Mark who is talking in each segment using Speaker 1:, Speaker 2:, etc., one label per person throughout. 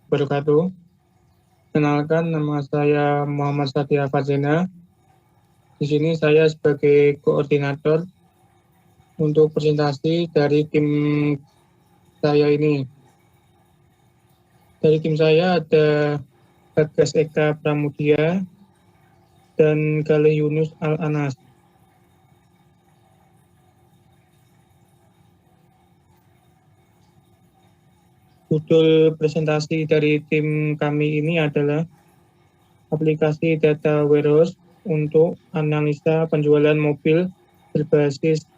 Speaker 1: wabarakatuh. Kenalkan, nama saya Muhammad Satya Fazena. Di sini saya sebagai koordinator untuk presentasi dari tim saya ini. Dari tim saya ada Bagas Eka Pramudia dan Galih Yunus Al-Anas. Judul presentasi dari tim kami ini adalah aplikasi data warehouse untuk analisa penjualan mobil berbasis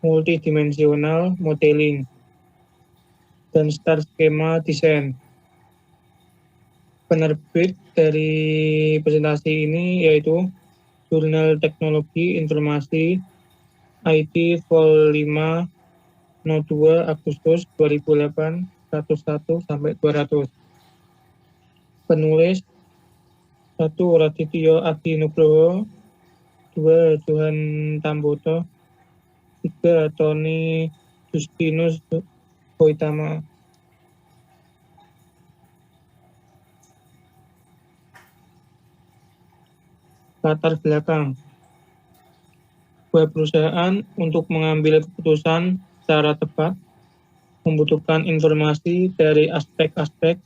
Speaker 1: multidimensional modeling dan star skema desain. Penerbit dari presentasi ini yaitu Jurnal Teknologi Informasi IT Vol 5 02 Agustus 2008 101-200. Penulis 1. Radityo Adi Nugroho, 2. Johan Tamboto, 3. Tony Justinus Boitama. Latar belakang. Sebuah perusahaan untuk mengambil keputusan secara tepat membutuhkan informasi dari aspek-aspek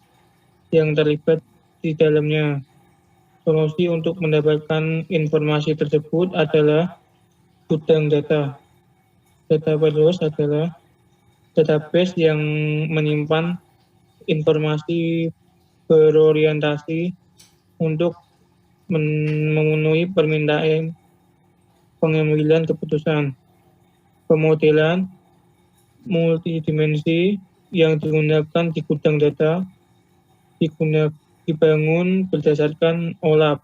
Speaker 1: yang terlibat di dalamnya. Solusi untuk mendapatkan informasi tersebut adalah gudang data. Data warehouse adalah database yang menyimpan informasi berorientasi untuk memenuhi permintaan pengambilan keputusan. Pemodelan multidimensi yang digunakan di gudang data dibangun berdasarkan OLAP.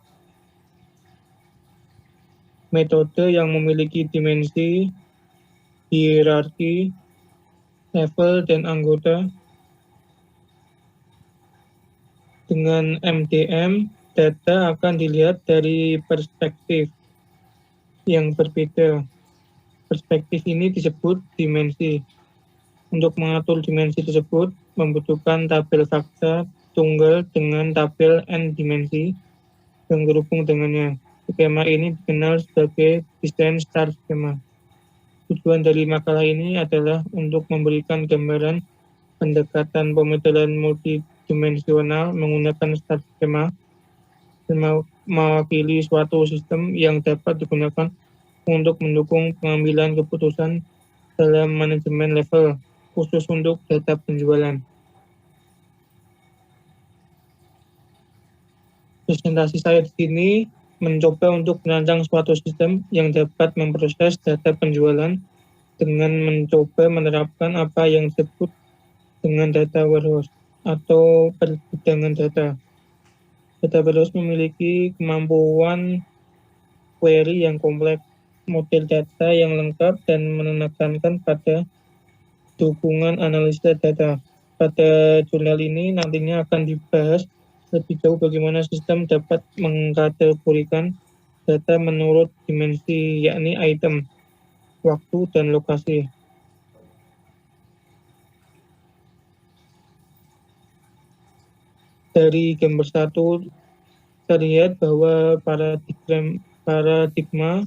Speaker 1: Metode yang memiliki dimensi, hierarki, level, dan anggota. Dengan MDM, data akan dilihat dari perspektif yang berbeda. Perspektif ini disebut dimensi. Untuk mengatur dimensi tersebut membutuhkan tabel fakta tunggal dengan tabel n dimensi yang terhubung dengannya. Skema ini dikenal sebagai desain star skema. Tujuan dari makalah ini adalah untuk memberikan gambaran pendekatan pemodelan multidimensional menggunakan star skema dan mewakili suatu sistem yang dapat digunakan untuk mendukung pengambilan keputusan dalam manajemen level, khusus untuk data penjualan. Presentasi saya di sini mencoba untuk merancang suatu sistem yang dapat memproses data penjualan dengan mencoba menerapkan apa yang disebut dengan data warehouse atau pergudangan data. Data warehouse memiliki kemampuan query yang kompleks, model data yang lengkap, dan menekankan pada dukungan analisa data. Pada jurnal ini nantinya akan dibahas lebih jauh bagaimana sistem dapat mengkategorikan data menurut dimensi, yakni item, waktu, dan lokasi. Dari gambar 1 terlihat bahwa paradigma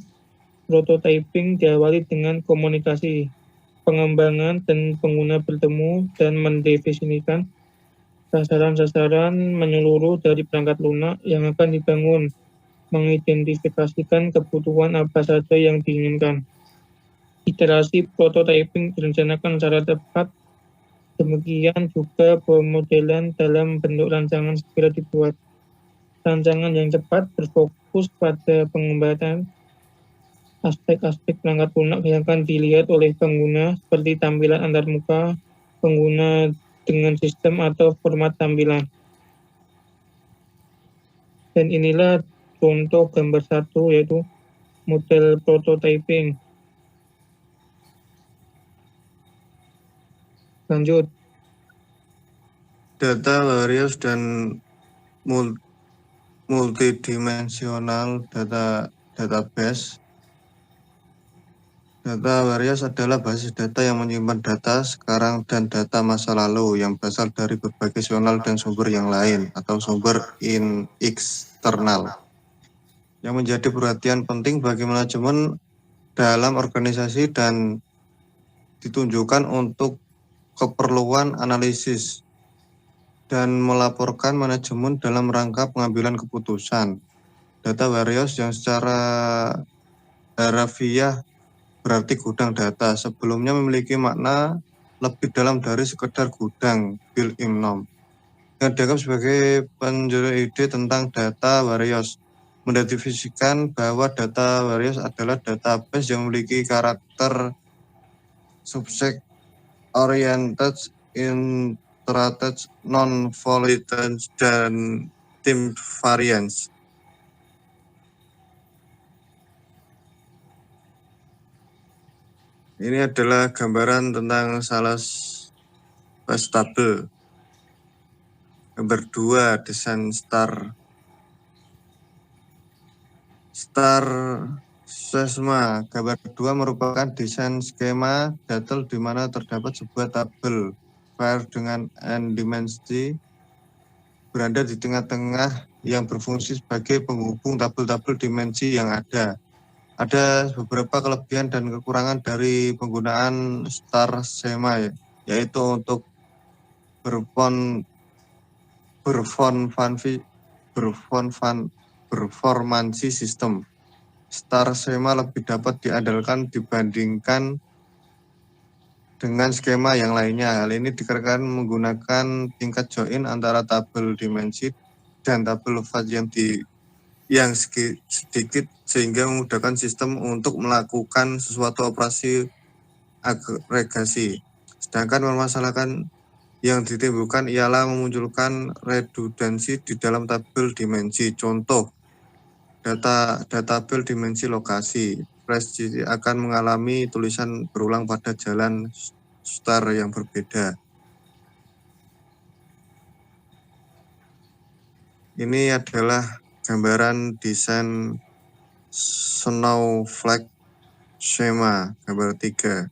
Speaker 1: prototyping diawali dengan komunikasi, pengembangan, dan pengguna bertemu dan mendefinisikan sasaran-sasaran menyeluruh dari perangkat lunak yang akan dibangun, mengidentifikasikan kebutuhan apa saja yang diinginkan. Iterasi prototyping direncanakan secara tepat. Demikian juga pemodelan dalam bentuk rancangan segera dibuat. Rancangan yang cepat berfokus pada pengembatan aspek-aspek perangkat lunak yang akan dilihat oleh pengguna, seperti tampilan antarmuka pengguna dengan sistem atau format tampilan. Dan inilah contoh gambar 1, yaitu model prototyping. Lanjut.
Speaker 2: Data warehouse dan multidimensional database. Data warehouse adalah basis data yang menyimpan data sekarang dan data masa lalu yang berasal dari berbagai jurnal dan sumber yang lain atau sumber eksternal. Yang menjadi perhatian penting bagi manajemen dalam organisasi dan ditunjukkan untuk keperluan analisis dan melaporkan manajemen dalam rangka pengambilan keputusan. Data warehouse yang secara harafiah berarti gudang data. Sebelumnya memiliki makna lebih dalam dari sekedar gudang built-in nom. Yang dianggap sebagai penjuru ide tentang data warehouse mendefinisikan bahwa data warehouse adalah database yang memiliki karakter subject oriented, intrated, non-volatile, dan time variance. Ini adalah gambaran tentang salah tabel. Gambar 2, desain star schema. Gambar 2 merupakan desain skema data di mana terdapat sebuah tabel file dengan n dimensi berada di tengah-tengah yang berfungsi sebagai penghubung tabel-tabel dimensi yang ada. Ada beberapa kelebihan dan kekurangan dari penggunaan star schema, yaitu untuk performansi sistem. Star schema lebih dapat diandalkan dibandingkan dengan skema yang lainnya. Hal ini dikarenakan menggunakan tingkat join antara tabel dimensi dan tabel fat yang sedikit sehingga memudahkan sistem untuk melakukan sesuatu operasi agregasi. Sedangkan permasalahan yang ditimbulkan ialah memunculkan redundansi di dalam tabel dimensi. Contoh, tabel dimensi lokasi. Spreadsheet akan mengalami tulisan berulang pada jalan star yang berbeda. Ini adalah gambaran desain snowflake schema, gambar 3.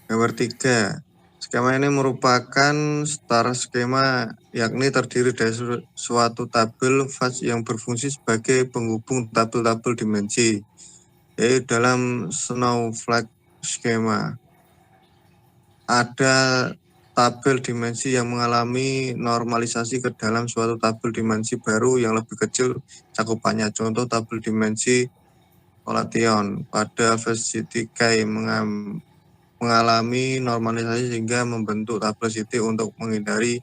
Speaker 2: Gambar 3. Skema ini merupakan star skema, yakni terdiri dari suatu tabel fast yang berfungsi sebagai penghubung tabel-tabel dimensi, yaitu dalam snowflake skema. Ada tabel dimensi yang mengalami normalisasi ke dalam suatu tabel dimensi baru yang lebih kecil cakupannya. Contoh tabel dimensi Collation pada versi 3 mengalami normalisasi sehingga membentuk tabel CT untuk menghindari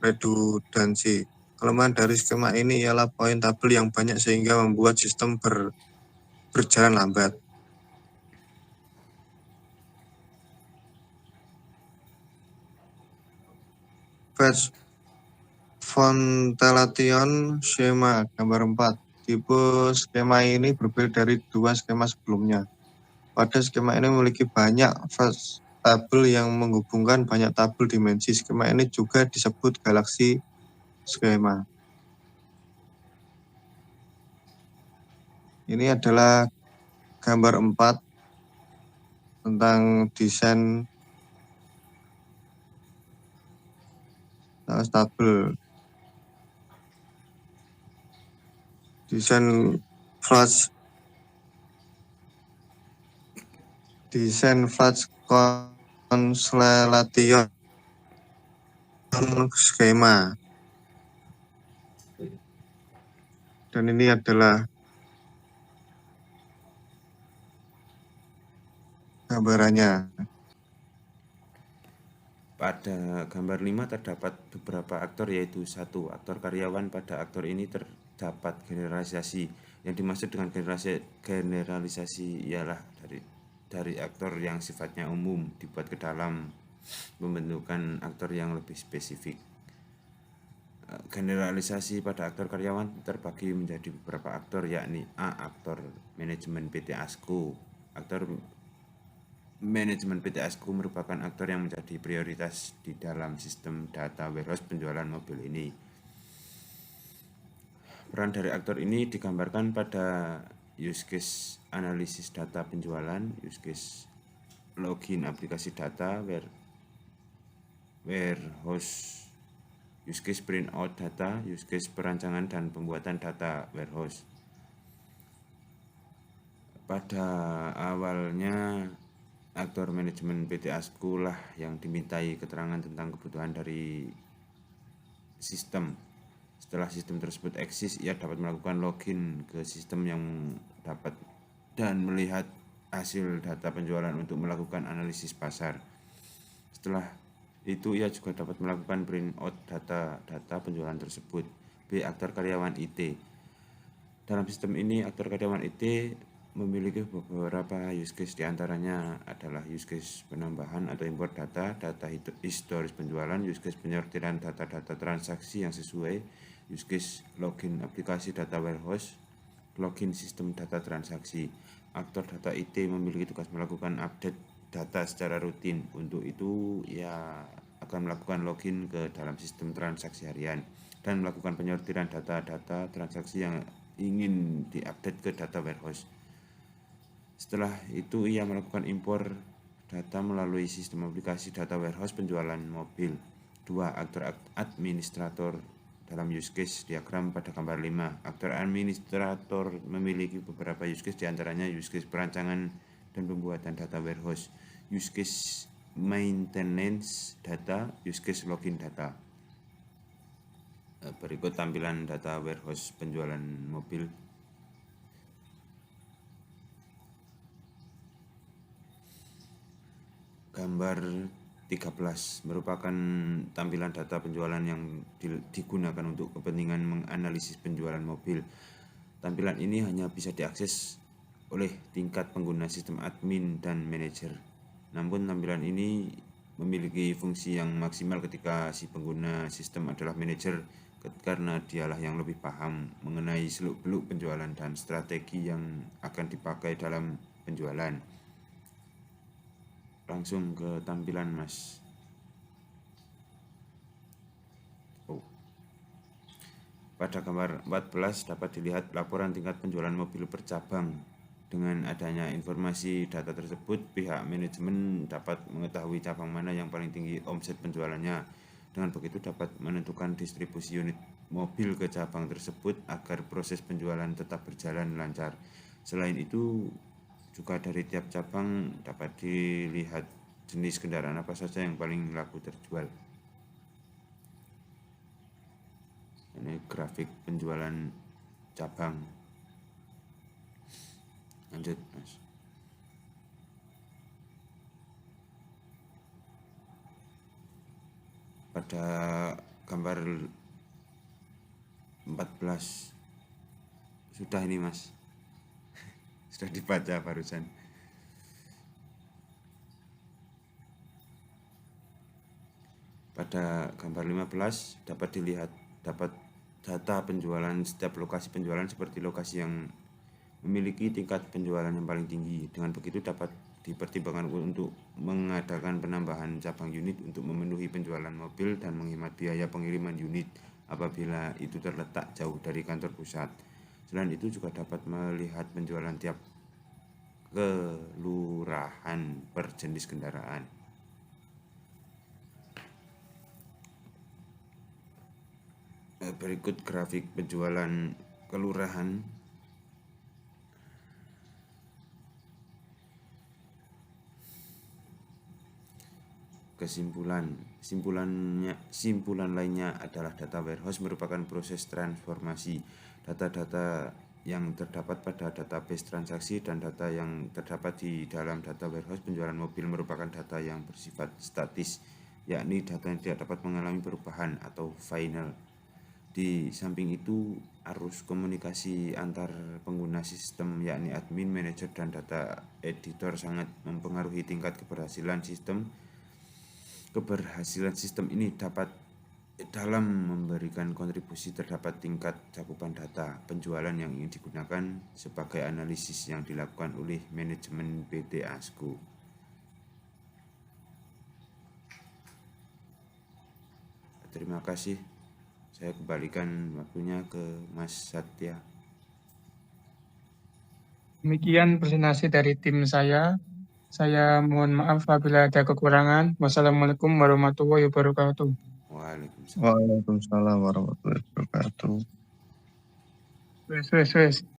Speaker 2: redundansi. Kelemahan dari skema ini ialah poin tabel yang banyak sehingga membuat sistem berjalan lambat. Fetch Fontellation schema, gambar 4. Tipe skema ini berbeda dari dua skema sebelumnya. Pada skema ini memiliki banyak fetch tabel yang menghubungkan banyak tabel dimensi. Skema ini juga disebut galaksi skema. Ini adalah gambar 4 tentang desain tabel. Desain flash constellation skema. Dan ini adalah gambarannya.
Speaker 3: Pada gambar 5 terdapat beberapa aktor, yaitu 1. Aktor karyawan. Pada aktor ini terdapat generalisasi. Yang dimaksud dengan generalisasi ialah dari aktor yang sifatnya umum dibuat ke dalam pembentukan aktor yang lebih spesifik. Generalisasi pada aktor karyawan terbagi menjadi beberapa aktor, yakni A. Aktor manajemen PT ASKO. Aktor manajemen PT ASKO merupakan aktor yang menjadi prioritas di dalam sistem data warehouse penjualan mobil ini. Peran dari aktor ini digambarkan pada use case analisis data penjualan, use case login aplikasi data, warehouse, use case print out data, use case perancangan dan pembuatan data warehouse. Pada awalnya aktor manajemen PT ASKO lah yang dimintai keterangan tentang kebutuhan dari sistem. Setelah sistem tersebut eksis, ia dapat melakukan login ke sistem yang dapat dan melihat hasil data penjualan untuk melakukan analisis pasar. Setelah itu ia juga dapat melakukan print out data penjualan tersebut. B. Aktor karyawan IT. Dalam sistem ini, aktor karyawan IT memiliki beberapa use case, diantaranya adalah use case penambahan atau import data historis penjualan, use case penyortiran data-data transaksi yang sesuai, use case login aplikasi data warehouse, login sistem data transaksi. Aktor data IT memiliki tugas melakukan update data secara rutin. Untuk itu, ia akan melakukan login ke dalam sistem transaksi harian dan melakukan penyortiran data-data transaksi yang ingin diupdate ke data warehouse. Setelah itu ia melakukan impor data melalui sistem aplikasi data warehouse penjualan mobil. 2. Aktor administrator dalam use case diagram pada gambar 5. Aktor administrator memiliki beberapa use case, diantaranya use case perancangan dan pembuatan data warehouse, use case maintenance data, use case login data. Berikut tampilan data warehouse penjualan mobil. Gambar 13 merupakan tampilan data penjualan yang digunakan untuk kepentingan menganalisis penjualan mobil. Tampilan ini hanya bisa diakses oleh tingkat pengguna sistem admin dan manajer. Namun tampilan ini memiliki fungsi yang maksimal ketika si pengguna sistem adalah manajer, karena dialah yang lebih paham mengenai seluk-beluk penjualan dan strategi yang akan dipakai dalam penjualan. Langsung ke tampilan Mas. Pada gambar 14 dapat dilihat laporan tingkat penjualan mobil per cabang. Dengan adanya informasi data tersebut, pihak manajemen dapat mengetahui cabang mana yang paling tinggi omset penjualannya. Dengan begitu dapat menentukan distribusi unit mobil ke cabang tersebut agar proses penjualan tetap berjalan lancar. Selain itu, juga dari tiap cabang dapat dilihat jenis kendaraan apa saja yang paling laku terjual. Ini grafik penjualan cabang. Lanjut, Mas. Pada gambar 14 sudah ini, Mas. Sudah dibaca barusan. Pada gambar 15 dapat dilihat data penjualan setiap lokasi penjualan seperti lokasi yang memiliki tingkat penjualan yang paling tinggi. Dengan begitu dapat dipertimbangkan untuk mengadakan penambahan cabang unit untuk memenuhi penjualan mobil dan menghemat biaya pengiriman unit apabila itu terletak jauh dari kantor pusat. Selain itu juga dapat melihat penjualan tiap kelurahan per jenis kendaraan. Berikut grafik penjualan kelurahan. Simpulan lainnya adalah data warehouse merupakan proses transformasi data-data yang terdapat pada database transaksi dan data yang terdapat di dalam data warehouse penjualan mobil merupakan data yang bersifat statis, yakni data yang tidak dapat mengalami perubahan atau final. Di samping itu, arus komunikasi antar pengguna sistem yakni admin, manajer, dan data editor sangat mempengaruhi tingkat keberhasilan sistem. Keberhasilan sistem ini dapat dalam memberikan kontribusi terdapat tingkat cakupan data penjualan yang ingin digunakan sebagai analisis yang dilakukan oleh manajemen PT ASKO. Terima kasih. Saya kembalikan waktunya ke Mas Satya.
Speaker 1: Demikian presentasi dari tim saya. Saya mohon maaf apabila ada kekurangan. Wassalamualaikum warahmatullahi wabarakatuh.
Speaker 3: Waalaikumsalam.
Speaker 2: Waalaikumsalam warahmatullahi wabarakatuh.
Speaker 1: Wes.